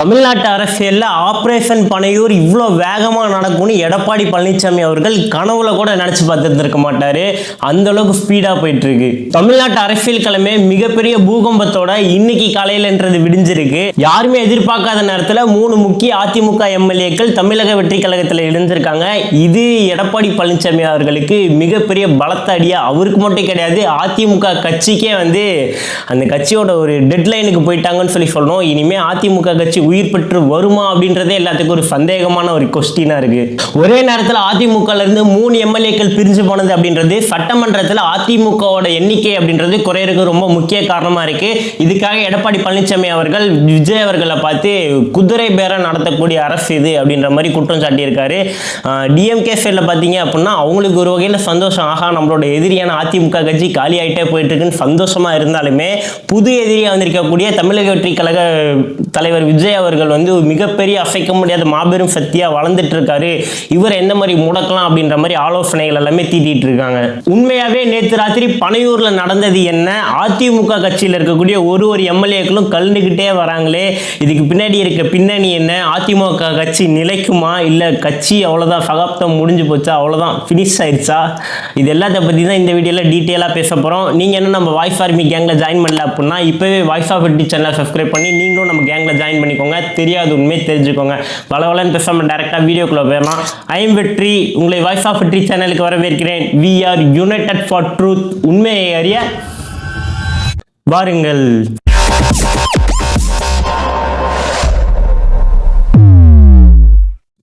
தமிழ்நாட்டு அரசியல்ல ஆபரேஷன் பனையூர் இவ்வளோ வேகமா நடக்கும்னு எடப்பாடி பழனிசாமி அவர்கள் கனவுல கூட நினைச்சு பார்த்துருக்க மாட்டாரு. அந்த அளவுக்கு ஸ்பீடா போயிட்டு இருக்கு தமிழ்நாட்டு அரசியல் கிழமை. மிகப்பெரிய பூகம்பத்தோட இன்னைக்கு காலையிலன்றது விடிஞ்சிருக்கு. யாருமே எதிர்பார்க்காத நேரத்தில் 3 முக்கிய அதிமுக எம்எல்ஏக்கள் தமிழக வெற்றி கழகத்தில் இணைஞ்சிருக்காங்க. இது எடப்பாடி பழனிசாமி அவர்களுக்கு மிகப்பெரிய பலத்த அடியா. அவருக்கு மட்டும் கிடையாது, அதிமுக கட்சிக்கே அந்த கட்சியோட ஒரு டெட்லைனுக்கு போயிட்டாங்கன்னு சொல்லணும். இனிமே அதிமுக கட்சி உயிர் பெற்று வருமா அப்படின்றதே எல்லாத்துக்கும் ஒரு சந்தேகமான ஒரு கொஸ்டினா இருக்கு. ஒரே நேரத்தில் அதிமுகல இருந்து 3 எம்எல்ஏக்கள் பிரிஞ்சு போனது அப்படின்றது சட்டமன்றத்தில் அதிமுகவோட எண்ணிக்கை அப்படின்றது குறையிறதுக்கு ரொம்ப முக்கிய காரணமா இருக்கு. இதுக்காக எடப்பாடி பழனிசாமி அவர்கள் விஜய் அவர்களை பார்த்து குதிரை பேரம் நடத்தக்கூடிய அரசு இது அப்படின்ற மாதிரி குற்றம் சாட்டியிருக்காரு. டிஎம்கே சைட்ல பார்த்தீங்க அப்படின்னா அவங்களுக்கு ஒரு வகையில் சந்தோஷம். ஆகா, நம்மளோட எதிரியான அதிமுக கட்சி காலி ஆகிட்டே போயிட்டு இருக்குன்னு சந்தோஷமா இருந்தாலுமே, புது எதிரியா வந்திருக்கக்கூடிய தமிழக வெற்றி கழக தலைவர் விஜய் அவர்கள் மிகப்பெரிய அசைக்க முடியாத மாபெரும் சக்தியா வளர்ந்துட்டு இருக்காரு. இவர் எந்த மாதிரி முடக்கலாம் அப்படின்ற மாதிரி ஆலோசனைகள் எல்லாமே தீட்டிட்டு இருக்காங்க. உண்மையாவே நேற்று ராத்திரி பனையூர்ல நடந்தது என்ன? அதிமுக கட்சியில் இருக்கக்கூடிய ஒரு எம்எல்ஏக்களும் கலந்துகிட்டே வராங்களே, இதுக்கு பின்னாடி இருக்க பின்னணி என்ன? அதிமுக கட்சி நிலைக்குமா, இல்ல கட்சி அவ்வளவுதான் சகாப்தம் முடிஞ்சு போச்சா, அவ்வளவுதான் பினிஷ் ஆயிடுச்சா? இது எல்லாத்த பத்தி தான் இந்த வீடியோல டீட்டெயிலா பேச போறோம். நீங்க என்ன நம்ம வாய்ஸ் ஆர்மி கேங்ல ஜாயின் பண்ணல அப்படின்னா இப்பவே வாய்ஸ் ஆஃப் வெற்றி சேனலை சப்ஸ்கிரைப் பண்ணி நீங்களும் நம்ம கேங்ல ஜாயின் பண்ணிக்கோங்க. தெரியாது உண்மை தெரிஞ்சுக்கோங்க. பலவலன் பேசாம டைரக்டா வீடியோக்குள்ள போயிடலாம். ஐ எம் வெற்றி, உங்களை வாய்ஸ் ஆஃப் வெற்றி சேனலுக்கு வரவேற்கிறேன். We are united for truth. உண்மையை அறிய வாருங்கள்.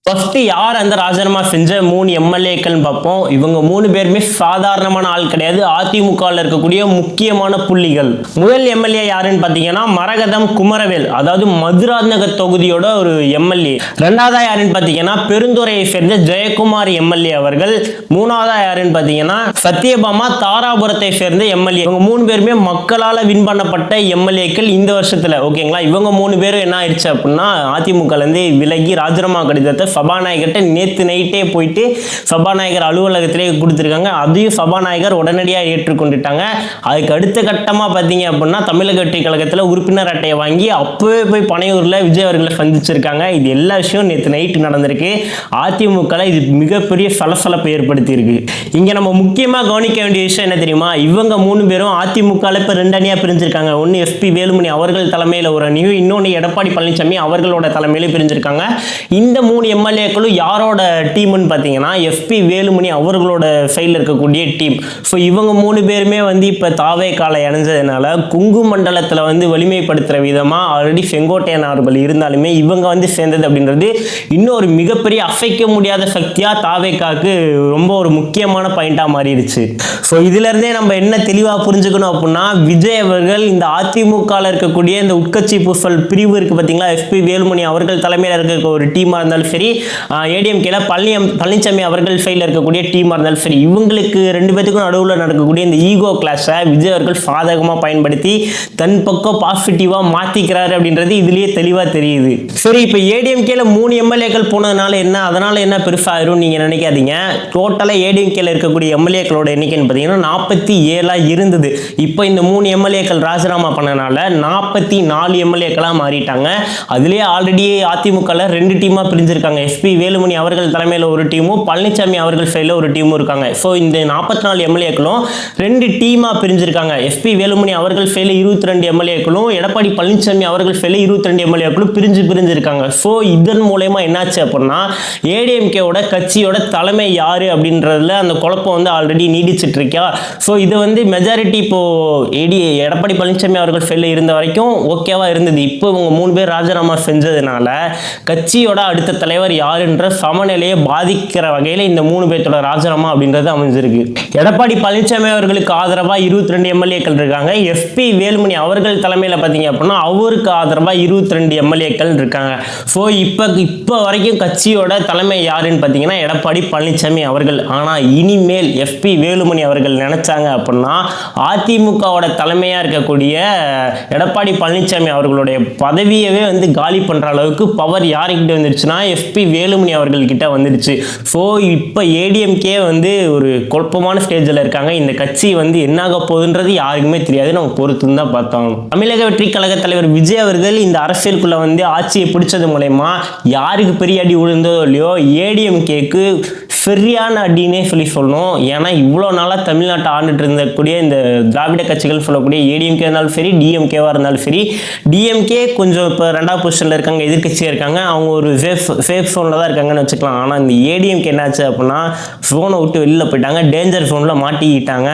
ஃபர்ஸ்ட் யார் அந்த ராஜினாமா செஞ்ச 3 எம்எல்ஏக்கள் பார்ப்போம். இவங்க 3 பேருமே சாதாரணமான ஆள் கிடையாது. அதிமுகவில் இருக்கக்கூடிய முக்கியமான புள்ளிகள். முதல் எம்எல்ஏ யாருன்னு பார்த்தீங்கன்னா மரகதம் குமரவேல், அதாவது மதுராந்தகர் தொகுதியோட ஒரு எம்எல்ஏ. ரெண்டாவதா யாருன்னு பார்த்தீங்கன்னா பெருந்துறையை சேர்ந்த ஜெயக்குமார் எம்எல்ஏ அவர்கள். மூணாவதா யாருன்னு பார்த்தீங்கன்னா சத்யபாமா தாராபுரத்தை சேர்ந்த எம்எல்ஏ. இவங்க 3 பேருமே மக்களால் வின் பண்ணப்பட்ட எம்எல்ஏக்கள் இந்த வருஷத்துல. ஓகேங்களா, இவங்க 3 பேரும் என்ன ஆயிடுச்சு அப்படின்னா அதிமுக இருந்து விலகி ராஜினாமா கடிதத்தை சபாநாயகர்கிட்ட நேற்று நைட்டே போயிட்டு சபாநாயகர் அலுவலகத்திலே கொடுத்துருக்காங்க. அதையும் சபாநாயகர் உடனடியாக ஏற்றுக்கொண்டுட்டாங்க. அதுக்கு அடுத்த கட்டமாக பார்த்தீங்க அப்படின்னா தமிழக வெற்றி கழகத்தில் உறுப்பினர் அட்டையை வாங்கி அப்பவே போய் பனையூரில் விஜய் அவர்களை சந்திச்சிருக்காங்க. இது எல்லா விஷயம் நேற்று நைட்டு நடந்திருக்கு. அதிமுகவில் இது மிகப்பெரிய சலசலப்பை ஏற்படுத்தியிருக்கு. இங்கே நம்ம முக்கியமாக கவனிக்க வேண்டிய விஷயம் என்ன தெரியுமா? இவங்க 3 பேரும் அதிமுகவில் இப்போ 2 அணியாக பிரிஞ்சிருக்காங்க. ஒன்று எஸ்பி வேலுமணி அவர்கள் தலைமையில் ஒரு அணியும், இன்னொன்று எடப்பாடி பழனிசாமி அவர்களோட தலைமையிலும் பிரிஞ்சிருக்காங்க. இந்த 3 எம்எல்ஏக்களும் யாரோட டீம்னு பார்த்தீங்கன்னா எஸ்பி வேலுமணி அவர்களோட சைடில் இருக்கக்கூடிய டீம். ஸோ இவங்க 3 பேருமே இப்போ தாவே காலை அணைஞ்சதுனால குங்கு மண்டலத்தில் வலிமைப்படுத்துகிற விதமாக ஆல்ரெடி செங்கோட்டையன் அவர்கள் இருந்தாலுமே இவங்க சேர்ந்தது அப்படின்றது இன்னொரு மிகப்பெரிய அசைக்க முடியாத சக்தியாக தாவேக்காக்கு ரொம்ப ஒரு முக்கியமான பாயிண்டாக மாறிடுச்சு. ஸோ இதுலேருந்தே நம்ம என்ன தெளிவாக புரிஞ்சுக்கணும் அப்படின்னா விஜய் அவர்கள் இந்த அதிமுகவில் இருக்கக்கூடிய இந்த உட்கட்சி பூசல் பிரிவு இருக்குது பார்த்தீங்களா, எஸ்பி வேலுமணி அவர்கள் தலைமையில் இருக்க ஒரு டீமாக இருந்தாலும் சரி, ஏடிஎம்கேல பழனிசாமி அவர்கள் சைடில் இருக்கக்கூடிய டீமாக இருந்தாலும் சரி, இவங்களுக்கு 2 பேத்துக்கும் நடுவில் நடக்கக்கூடிய இந்த ஈகோ கிளாஷை விஜய் அவர்கள் சாதகமாக பயன்படுத்தி தன் பக்கம் பாசிட்டிவாக மாற்றிக்கிறாரு அப்படின்றது இதுலேயே தெளிவாக தெரியுது. சரி, இப்போ ஏடிஎம்கேல 3 எம்எல்ஏக்கள் போனதுனால என்ன, அதனால என்ன பெருசாயிரும் நீங்கள் நினைக்காதீங்க. டோட்டலாக ஏடிஎம்கேல இருக்கக்கூடிய எம்எல்ஏக்களோட எண்ணிக்கைன்னு பார்த்தீங்கன்னா 47 இருந்தது. இப்போ இந்த 3 எம்எல்ஏக்கள் ராஜினாமா பண்ணனால 44 எம்எல்ஏக்களாக மாறிட்டாங்க. அதுலேயே ஆல்ரெடி அதிமுகவில் 2 டீமாக பிரிஞ்சிருக்காங்க. எஸ்பி வேலுமணி அவர்கள் தலைமையில் ஒரு டீமும் பழனிசாமி அவர்கள் சைடில் ஒரு டீமும் இருக்காங்க. ஸோ இந்த 44 எம்எல்ஏக்களும் 2 டீமாக பிரிஞ்சிருக்காங்க. எஸ்பி வேலுமணி அவர்கள் சைடில் 22 எம்எல்ஏக்களும் எடப்பாடி பழனிசாமி அவர்கள் சைடில் 22 எம்எல்ஏக்களும் பிரிஞ்சிருக்காங்க. ஸோ இதன் மூலயமா என்னாச்சு அப்படின்னா ஏடிஎம்கேவோட கட்சியோட தலைமை யாரு அப்படின்றதுல அந்த குழப்பம் ஆல்ரெடி நீடிச்சிட்டு இருக்கா. ஸோ இது மெஜாரிட்டி இப்போ எடப்பாடி பழனிசாமி அவர்கள் சைடில் இருந்த வரைக்கும் ஓகேவா இருந்தது. இப்போ இவங்க 3 பேர் ராஜினாமா செஞ்சதுனால கட்சியோட அடுத்த தலைவர் யாருன்ற சமநிலையை பாதிக்கிற வகையில் இந்த 3 பேர்த்தோட ராஜினாமா அப்படின்றது அமைஞ்சிருக்கு. எடப்பாடி பழனிசாமி அவர்களுக்கு ஆதரவாக 22 எம்எல்ஏக்கள் இருக்காங்க. எஸ்பி வேலுமணி அவர்கள் தலைமையில் பார்த்தீங்க அப்படின்னா அவருக்கு ஆதரவாக 22 எம்எல்ஏக்கள் இருக்காங்க. ஸோ இப்போ வரைக்கும் கட்சியோட தலைமை யாருன்னு பார்த்தீங்கன்னா எடப்பாடி பழனிசாமி அவர்கள். ஆனால் இனிமேல் எஸ்பி வேலுமணி அவர்கள் நினைச்சாங்க அப்படின்னா அதிமுகவோட தலைமையாக இருக்கக்கூடிய எடப்பாடி பழனிசாமி அவர்களுடைய பதவியவே காலி பண்ணுற அளவுக்கு பவர் யாருக்கிட்ட வந்துருச்சுன்னா எஸ்பி வேலுமணி அவர்கள் கிட்ட வந்துடுச்சு. ஸோ இப்போ ஏடிஎம்கே வந்து ஒரு குழப்பமான ஸ்டேஜில் இருக்காங்க. இந்த கட்சி வந்து என்னாக போகுதுன்றது யாருக்குமே தெரியாது. நம்ம பொறுத்து தான் பார்த்தோம். தமிழக வெற்றி கழக தலைவர் விஜய் அவர்கள் இந்த அரசியலுக்குள்ள வந்து ஆட்சியை பிடிச்சது மூலயமா யாருக்கு பெரிய அடி விழுந்ததோ இல்லையோ ஏடிஎம்கேக்கு சரியான அடினே சொல்லணும். ஏன்னா இவ்வளோ நாளாக தமிழ்நாட்டை ஆண்டுட்டு இருந்தக்கூடிய இந்த திராவிட கட்சிகள் சொல்லக்கூடிய ஏடிஎம்கே இருந்தாலும் சரி, டிஎம்கேவாக இருந்தாலும் சரி, டிஎம்கே கொஞ்சம் இப்போ 2வது பொசிஷனில் இருக்காங்க, எதிர்கட்சியாக இருக்காங்க, அவங்க ஒரு சேஃப் ஃபோனில் தான் இருக்காங்கன்னு வச்சுக்கலாம். ஆனால் இந்த ஏடிஎம்கே என்னாச்சு அப்படின்னா ஃபோனை விட்டு வெளியில் போயிட்டாங்க, டேஞ்சர் ஃபோனில் மாட்டிக்கிட்டாங்க.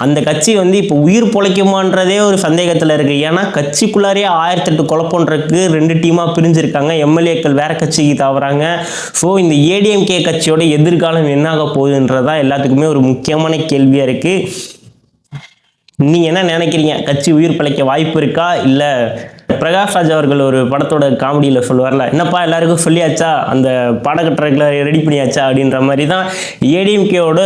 அந்த கட்சி வந்து இப்போ உயிர் பொழைக்குமான்றதே ஒரு சந்தேகத்தில் இருக்குது. ஏன்னா கட்சிக்குள்ளாரே 1008 குழப்பன்றதுக்கு 2 டீமாக பிரிஞ்சிருக்காங்க. எம்எல்ஏக்கள் வேற கட்சிக்கு தவறாங்க. ஸோ இந்த ஏடிஎம்கே கட்சியோட எதிர்காலம் என்னாக போகுதுன்றதா எல்லாத்துக்குமே ஒரு முக்கியமான கேள்வியா இருக்கு. நீங்க என்ன நினைக்கிறீங்க? கட்சி உயிர் பிழைக்க வாய்ப்பு இருக்கா? இல்ல பிரகாஷ்ராஜ் அவர்கள் ஒரு படத்தோட காமெடியில் சொல்லுவார்ல, என்னப்பா எல்லாருக்கும் சொல்லியாச்சா, அந்த பாடகட்டர்களை ரெடி பண்ணியாச்சா அப்படின்ற மாதிரி தான் ஏடிஎம்கேவோட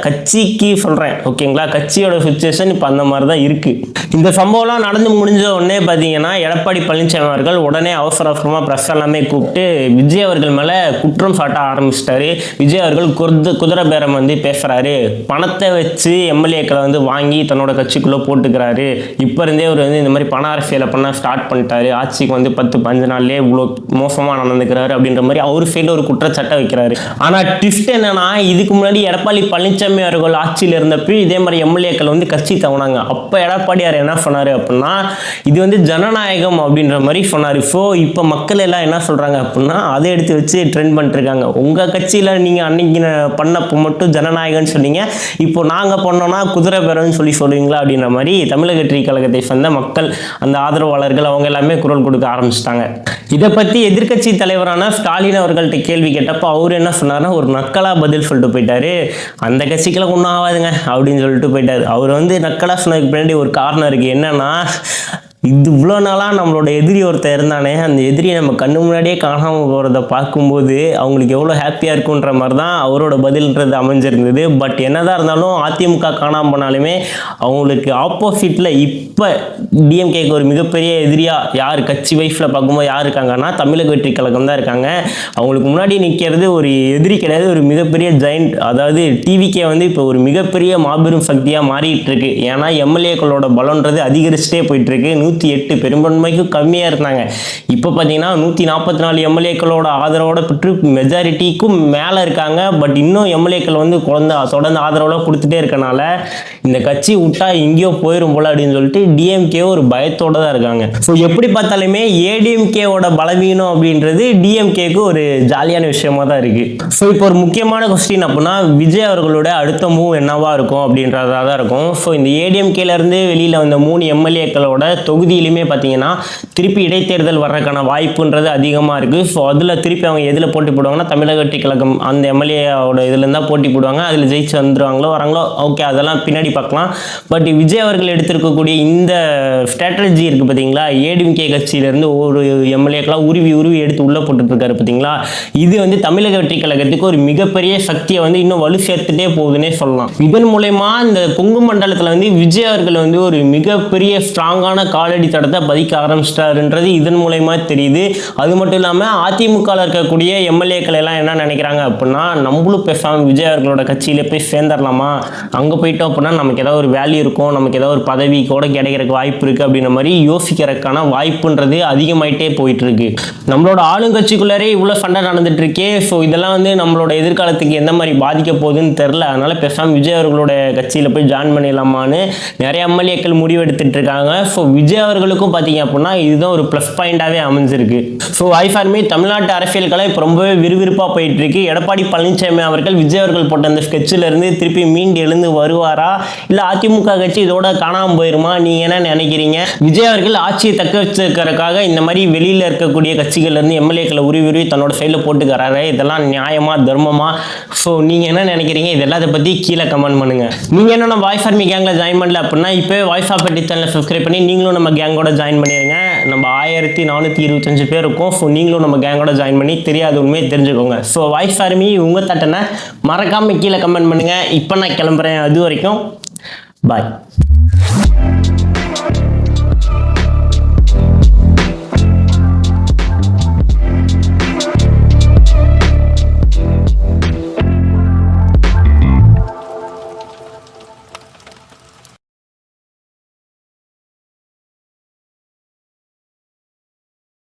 கட்சிக்கு சொல்கிறேன், ஓகேங்களா? கட்சியோட சுச்சுவேஷன் இப்போ அந்த மாதிரி தான் இருக்குது. இந்த சம்பவம்லாம் நடந்து முடிஞ்ச உடனே பார்த்தீங்கன்னா எடப்பாடி பழனிசாமி அவர்கள் உடனே அவசரமாக ப்ரெஸ் எல்லாமே கூப்பிட்டு விஜய் அவர்கள் மேலே குற்றம் சாட்ட ஆரம்பிச்சிட்டாரு. விஜய் அவர்கள் குதிரை பேரம் வந்து பேசுகிறாரு, பணத்தை வச்சு எம்எல்ஏக்களை வந்து வாங்கி தன்னோட கட்சிக்குள்ளே போட்டுக்கிறாரு, இப்போ இருந்தே அவர் வந்து இந்த மாதிரி பண அரசியலை பண்ண ஸ்டார்ட் பண்ணிட்டாரு, ஆட்சிக்கு வந்து 10-15 நாள்லேயே இவ்வளோ மோசமாக நடந்துக்கிறாரு அப்படின்ற மாதிரி அவர் சைடில் ஒரு குற்றச்சாட்டை வைக்கிறாரு. ஆனால் ட்விஸ்ட் என்னன்னா, இதுக்கு முன்னாடி எடப்பாடி பழனிசாமி அவர்கள் ஆட்சியில் இருந்தப்போ இதே மாதிரி எம்எல்ஏக்கள் வந்து கட்சி தவணாங்க. அப்போ எடப்பாடியார் என்ன சொன்னார் அப்படின்னா, இது வந்து ஜனநாயகம் அப்படின்ற மாதிரி சொன்னார். ஸோ இப்போ மக்கள் எல்லாம் என்ன சொல்கிறாங்க அப்படின்னா, அதை எடுத்து வச்சு ட்ரெண்ட் பண்ணிட்டுருக்காங்க. உங்கள் கட்சியில் நீங்கள் அன்னைக்கு பண்ணப்போ மட்டும் ஜனநாயகம்னு சொன்னீங்க, இப்போ நாங்கள் பண்ணோன்னா குதிரை பேரம்னு சொல்லுவீங்களா அப்படின்ற மாதிரி தமிழக வெற்றி கழகத்தை சேர்ந்த மக்கள், அந்த ஆதரவாளர்கள் அவங்க எல்லாமே குரல் கொடுக்க ஆரம்பிச்சிட்டாங்க. இதை பற்றி எதிர்கட்சி தலைவரான ஸ்டாலின் அவர்கள்ட்ட கேள்வி கேட்டப்போ அவர் என்ன சொன்னார்னா, ஒரு நக்கலாக பதில் சொல்லிட்டு போயிட்டாரு. அந்த கட்சிக்கெல்லாம் ஒன்றும் ஆகாதுங்க அப்படின்னு சொல்லிட்டு போயிட்டார். அவர் வந்து நக்கலாக சொன்னதுக்கு பின்னாடி ஒரு காரணம் இருக்குது. என்னன்னா, இது இவ்வளோ நாளாக நம்மளோட எதிரி ஒருத்தர் இருந்தானே, அந்த எதிரியை நம்ம கண்ணு முன்னாடியே காணாமல் போகிறத பார்க்கும்போது அவங்களுக்கு எவ்வளோ ஹாப்பியாக இருக்குன்ற மாதிரி தான் அவரோட பதில்ன்றது அமைஞ்சிருந்தது. பட் என்னதான் இருந்தாலும் அதிமுக காணாமல் போனாலுமே அவங்களுக்கு ஆப்போசிட்டில் இப்போ டிஎம்கேக்கு ஒரு மிகப்பெரிய எதிரியாக யார் கட்சி வைஃபில் பார்க்கும்போது யார் இருக்காங்கன்னா தமிழக வெற்றி கழகம் தான் இருக்காங்க. அவங்களுக்கு முன்னாடி நிற்கிறது ஒரு எதிரி கிடையாது, ஒரு மிகப்பெரிய ஜெயண்ட். அதாவது டிவிகே வந்து இப்போ ஒரு மிகப்பெரிய மாபெரும் சக்தியாக மாறிட்டு இருக்கு. ஏன்னா எம்எல்ஏக்களோட பலன்றது அதிகரிச்சுட்டே போயிட்டு இருக்கு. 108 பெரும்பான்மைக்கும் கம்மியாக இருந்தாங்க. இப்போ பார்த்தீங்கன்னா 144 எம்எல்ஏக்களோட ஆதரவோட பெற்று மெஜாரிட்டிக்கும் மேலே இருக்காங்க. பட் இன்னும் எம்எல்ஏக்கள் வந்து தொடர்ந்து ஆதரவோட கொடுத்துட்டே இருக்கனால இந்த கட்சி விட்டா எங்கேயோ போயிடும் போல அப்படின்னு சொல்லிட்டு டிஎம்கே ஒரு பயத்தோட தான் இருக்காங்க. ஸோ எப்படி பார்த்தாலுமே ஏடிஎம்கேவோட பலவீனம் அப்படின்றது டிஎம்கேக்கு ஒரு ஜாலியான விஷயமா தான் இருக்கு. ஸோ இப்போ ஒரு முக்கியமான கொஸ்டின் அப்படின்னா, விஜய் அவர்களோட அடுத்த மூவ் என்னவா இருக்கும் அப்படின்றதா தான் இருக்கும். ஸோ இந்த ஏடிஎம்கேல இருந்து வெளியில் வந்த 3 எம்எல்ஏக்களோட தொகுதியிலுமே பார்த்தீங்கன்னா திருப்பி இடைத்தேர்தல் வர்றதுக்கான வாய்ப்புன்றது அதிகமாக இருக்குது. ஸோ அதில் திருப்பி அவங்க எதில் போட்டி போடுவாங்கன்னா தமிழக வெற்றி கழகம் அந்த எம்எல்ஏவோட இதுலேருந்து தான் போட்டி போடுவாங்க. அதில் ஜெயிச்சு வந்துடுவாங்களோ வராங்களோ ஓகே, அதெல்லாம் பின்னாடி பார்க்கலாம். பட் விஜய் அவர்கள் எடுத்திருக்கக்கூடிய இந்த ஸ்ட்ராட்டஜி இருக்குது பார்த்தீங்களா, ஏடிஎம்கே கட்சியிலேருந்து ஒரு எம்எல்ஏக்கெல்லாம் உருவி எடுத்து உள்ளே போட்டுட்ருக்காரு பார்த்தீங்களா, இது வந்து தமிழக வெற்றி கழகத்துக்கு ஒரு மிகப்பெரிய சக்தியை வந்து இன்னும் வலு சேர்த்துட்டே போகுதுன்னே சொல்லலாம். இதன் மூலயமா இந்த கொங்கு மண்டலத்தில் வந்து விஜய் அவர்கள் வந்து ஒரு மிகப்பெரிய ஸ்ட்ராங்கான காலடி தடத்தை பதிக்க ஆரம்பிச்சிட்டாருன்றது இதன் மூலயமா தெரியுது. அது மட்டும் இல்லாமல் அதிமுகவில் இருக்கக்கூடிய எம்எல்ஏக்கள் எல்லாம் என்ன நினைக்கிறாங்க அப்படின்னா, நம்மளும் பேசாமல் விஜய் அவர்களோட கட்சியில போய் சேர்ந்துடலாமா, அங்கே போயிட்டோம் அப்படின்னா நமக்கு ஏதாவது ஒரு வேல்யூ இருக்கும், நமக்கு ஏதாவது ஒரு பதவி கூட கிடைக்கிறதுக்கு வாய்ப்பு இருக்குது அப்படின்ற மாதிரி யோசிக்கிறதுக்கான வாய்ப்புன்றது அதிகமாயிட்டே போயிட்டு இருக்கு. நம்மளோட ஆளுங்கட்சிக்குள்ளாரே இவ்வளோ சண்டை நடந்துட்டு இருக்கே. ஸோ இதெல்லாம் வந்து நம்மளோட எதிர்காலத்துக்கு எந்த மாதிரி பாதிக்க போகுதுன்னு தெரில. அதனால பேசாமல் விஜய் அவர்களோட கட்சியில் போய் ஜாயின் பண்ணிடலாமான்னு நிறைய எம்எல்ஏக்கள் முடிவெடுத்துட்டு இருக்காங்க. ஸோ விஜய் அவர்களுக்கும் பார்த்தீங்க அப்படின்னா இதுதான் ஒரு ப்ளஸ் பாயிண்டாகவே அமைஞ்சிருக்கு. ஸோ ஐஃபார்மே தமிழ்நாட்டு அரசியல் கலை இப்போ ரொம்பவே விறுவிறுப்பாக போயிட்டு இருக்கு. எடப்பாடி பழனிசாமி அவர்கள் விஜய் அவர்கள் போட்ட அந்த ஸ்கெட்சில் இருந்து திருப்பி மீண்டு எழுந்து வருவாரா, இல்லை அதிமுக கட்சி இதோட காணாமல் போயிருமா, நீங்க என்ன நினைக்கிறீங்க? விஜய் அவர்கள் ஆட்சியை தக்க வச்சிருக்கிறதுக்காக இந்த மாதிரி வெளியில் இருக்கக்கூடிய கட்சிகள்ல இருந்து எம்எல்ஏக்களை உருவி தன்னோட சைடில் போட்டுக்கிறாரு, இதெல்லாம் நியாயமா தர்மமா? ஸோ நீங்க என்ன நினைக்கிறீங்க? இது எல்லாத்தையும் பற்றி கீழே கமெண்ட் பண்ணுங்க. நீங்க என்ன நம்ம வாய்ஸ் ஆர்மி கேங்கில் ஜாயின் பண்ணல அப்படின்னா இப்போ வாய்ஸ் ஆஃப் பட்டி சேனலை சப்ஸ்கிரைப் பண்ணி நீங்களும் நம்ம கேங்கோட ஜாயின் பண்ணிடுங்க. நம்ம 1425 பேர் இருக்கும். ஸோ நீங்களும் நம்ம கேங்கோட ஜாயின் பண்ணி தெரியாத உண்மையை தெரிஞ்சுக்கோங்க. ஸோ வாய்ஸ் ஆர்மி உங்கள் தட்டனை மறக்காமல் கீழே கமெண்ட் பண்ணுங்கள். இப்போ நான் கிளம்புறேன். அது வரைக்கும் பாய்.